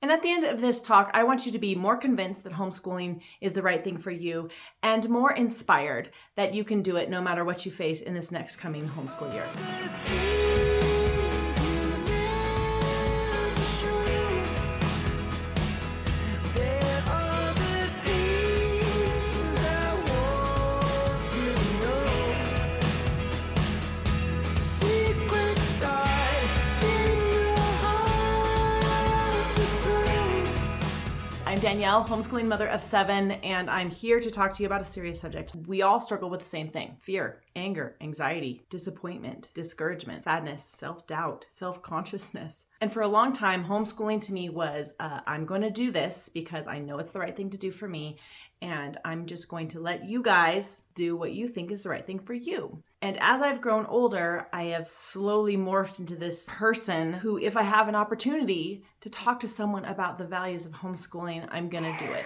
And at the end of this talk, I want you to be more convinced that homeschooling is the right thing for you and more inspired that you can do it no matter what you face in this next coming homeschool year. I'm Danielle, homeschooling mother of 7, and I'm here to talk to you about a serious subject. We all struggle with the same thing: fear, anger, anxiety, disappointment, discouragement, sadness, self-doubt, self-consciousness. And for a long time, homeschooling to me was, I'm going to do this because I know it's the right thing to do for me, and I'm just going to let you guys do what you think is the right thing for you. And as I've grown older, I have slowly morphed into this person who, if I have an opportunity to talk to someone about the values of homeschooling, I'm going to do it.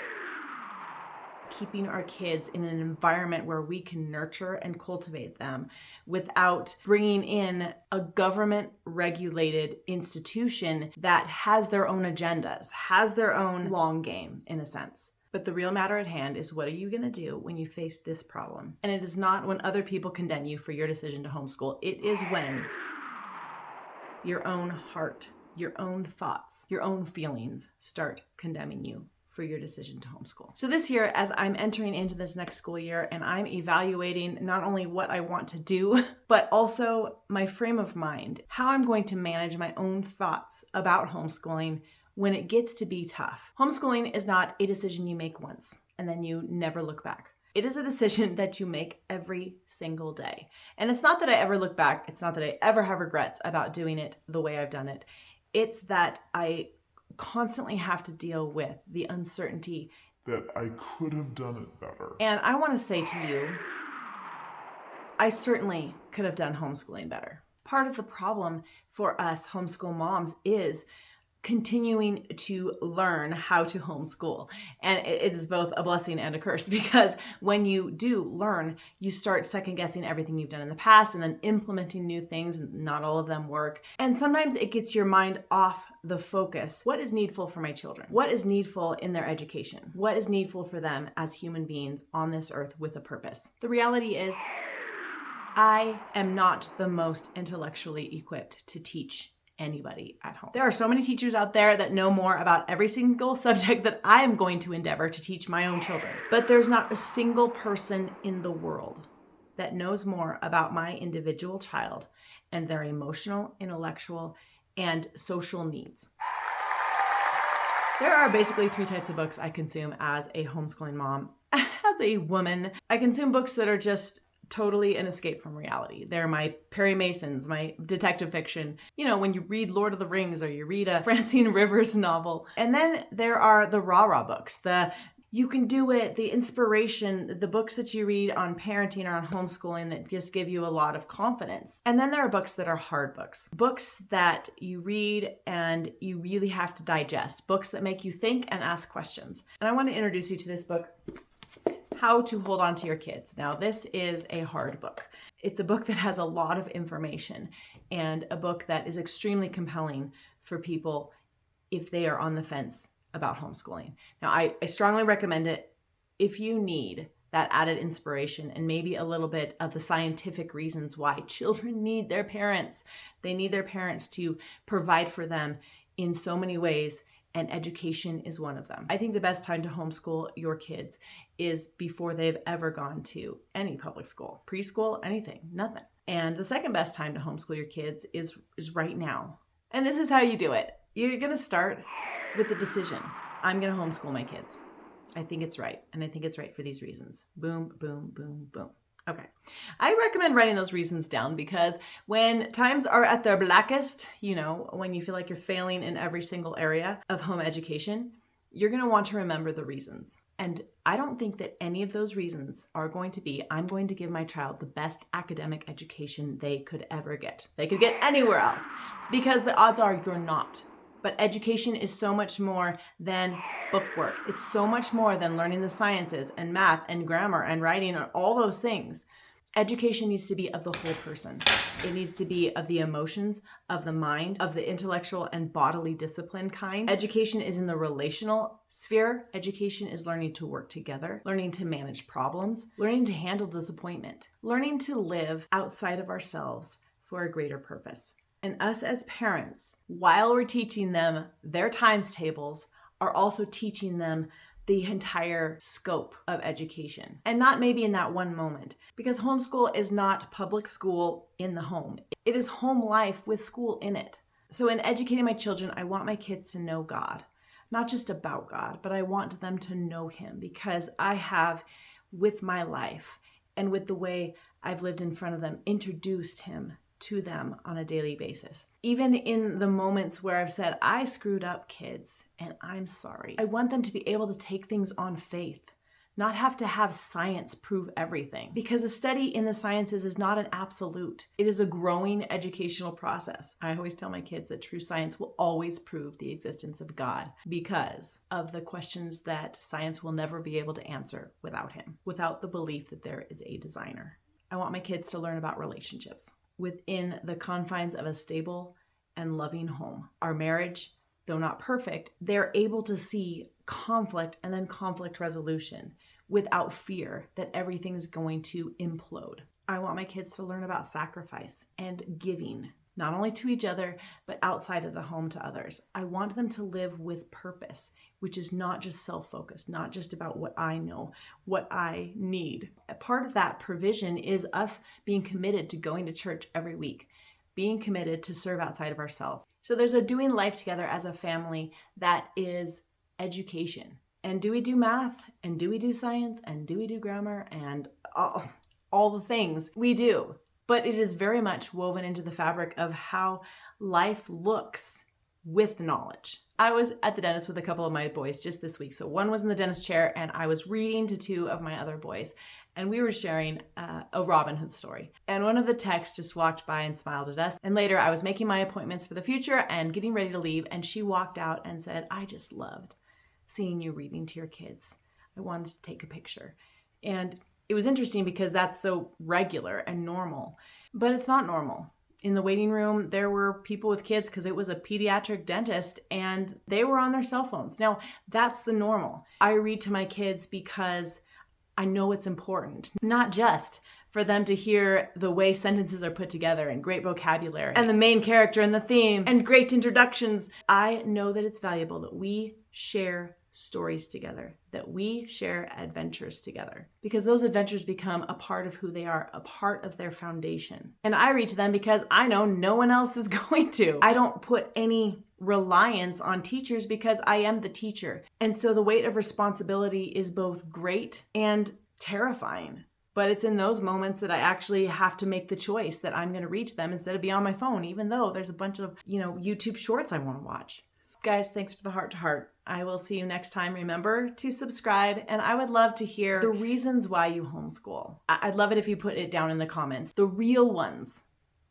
Keeping our kids in an environment where we can nurture and cultivate them without bringing in a government-regulated institution that has their own agendas, has their own long game, in a sense. But the real matter at hand is, what are you going to do when you face this problem? And it is not when other people condemn you for your decision to homeschool. It is when your own heart, your own thoughts, your own feelings start condemning you for your decision to homeschool. So this year, as I'm entering into this next school year and I'm evaluating not only what I want to do, but also my frame of mind, how I'm going to manage my own thoughts about homeschooling when it gets to be tough. Homeschooling is not a decision you make once and then you never look back. It is a decision that you make every single day. And it's not that I ever look back. It's not that I ever have regrets about doing it the way I've done it. It's that I constantly have to deal with the uncertainty that I could have done it better. And I want to say to you, I certainly could have done homeschooling better. Part of the problem for us homeschool moms is continuing to learn how to homeschool. And it is both a blessing and a curse, because when you do learn, you start second guessing everything you've done in the past and then implementing new things, and not all of them work. And sometimes it gets your mind off the focus. What is needful for my children? What is needful in their education? What is needful for them as human beings on this earth with a purpose? The reality is, I am not the most intellectually equipped to teach anybody at home. There are so many teachers out there that know more about every single subject that I am going to endeavor to teach my own children. But there's not a single person in the world that knows more about my individual child and their emotional, intellectual, and social needs. There are basically 3 types of books I consume as a homeschooling mom. As a woman, I consume books that are just totally an escape from reality. They're my Perry Masons, my detective fiction. You know, when you read Lord of the Rings or you read a Francine Rivers novel. And then there are the rah-rah books, the you can do it, the inspiration, the books that you read on parenting or on homeschooling that just give you a lot of confidence. And then there are books that are hard books. Books that you read and you really have to digest. Books that make you think and ask questions. And I want to introduce you to this book, How to Hold On to Your Kids. Now, this is a hard book. It's a book that has a lot of information and a book that is extremely compelling for people if they are on the fence about homeschooling. Now, I strongly recommend it if you need that added inspiration and maybe a little bit of the scientific reasons why children need their parents. They need their parents to provide for them in so many ways, and education is one of them. I think the best time to homeschool your kids is before they've ever gone to any public school, preschool, anything, nothing. And the second best time to homeschool your kids is right now. And this is how you do it. You're going to start with the decision. I'm going to homeschool my kids. I think it's right. And I think it's right for these reasons. Boom, boom, boom, boom. Okay. I recommend writing those reasons down because when times are at their blackest, you know, when you feel like you're failing in every single area of home education, you're going to want to remember the reasons. And I don't think that any of those reasons are going to be, I'm going to give my child the best academic education they could ever get. They could get anywhere else, because the odds are you're not. But education is so much more than bookwork. It's so much more than learning the sciences and math and grammar and writing and all those things. Education needs to be of the whole person. It needs to be of the emotions, of the mind, of the intellectual and bodily discipline kind. Education is in the relational sphere. Education is learning to work together, learning to manage problems, learning to handle disappointment, learning to live outside of ourselves for a greater purpose. And us as parents, while we're teaching them their times tables, are also teaching them the entire scope of education, and not maybe in that one moment, because homeschool is not public school in the home. It is home life with school in it. So in educating my children, I want my kids to know God, not just about God, but I want them to know Him, because I have, with my life and with the way I've lived in front of them, introduced Him to them on a daily basis. Even in the moments where I've said, I screwed up, kids, and I'm sorry. I want them to be able to take things on faith, not have to have science prove everything. Because a study in the sciences is not an absolute. It is a growing educational process. I always tell my kids that true science will always prove the existence of God because of the questions that science will never be able to answer without Him, without the belief that there is a designer. I want my kids to learn about relationships within the confines of a stable and loving home. Our marriage, though not perfect, they're able to see conflict and then conflict resolution without fear that everything is going to implode. I want my kids to learn about sacrifice and giving, not only to each other, but outside of the home to others. I want them to live with purpose, which is not just self-focused, not just about what I know, what I need. A part of that provision is us being committed to going to church every week, being committed to serve outside of ourselves. So there's a doing life together as a family that is education. And do we do math? And do we do science? And do we do grammar? And all the things we do. But it is very much woven into the fabric of how life looks with knowledge. I was at the dentist with a couple of my boys just this week. So one was in the dentist chair and I was reading to two of my other boys and we were sharing a Robin Hood story. And one of the techs just walked by and smiled at us. And later I was making my appointments for the future and getting ready to leave. And she walked out and said, I just loved seeing you reading to your kids. I wanted to take a picture. And it was interesting because that's so regular and normal, but it's not normal. In the waiting room, there were people with kids because it was a pediatric dentist and they were on their cell phones. Now, that's the normal. I read to my kids because I know it's important, not just for them to hear the way sentences are put together and great vocabulary and the main character and the theme and great introductions. I know that it's valuable that we share stories together, that we share adventures together, because those adventures become a part of who they are, a part of their foundation. And I read to them because I know no one else is going to. I don't put any reliance on teachers because I am the teacher. And so the weight of responsibility is both great and terrifying. But it's in those moments that I actually have to make the choice that I'm going to reach them instead of be on my phone, even though there's a bunch of, YouTube shorts I want to watch. Guys, thanks for the heart to heart. I will see you next time. Remember to subscribe, and I would love to hear the reasons why you homeschool. I'd love it if you put it down in the comments. The real ones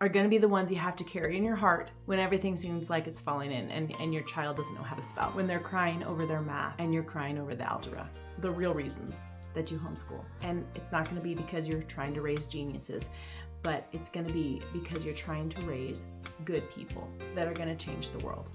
are going to be the ones you have to carry in your heart when everything seems like it's falling in and your child doesn't know how to spell. When they're crying over their math and you're crying over the algebra. The real reasons that you homeschool. And it's not going to be because you're trying to raise geniuses, but it's going to be because you're trying to raise good people that are going to change the world.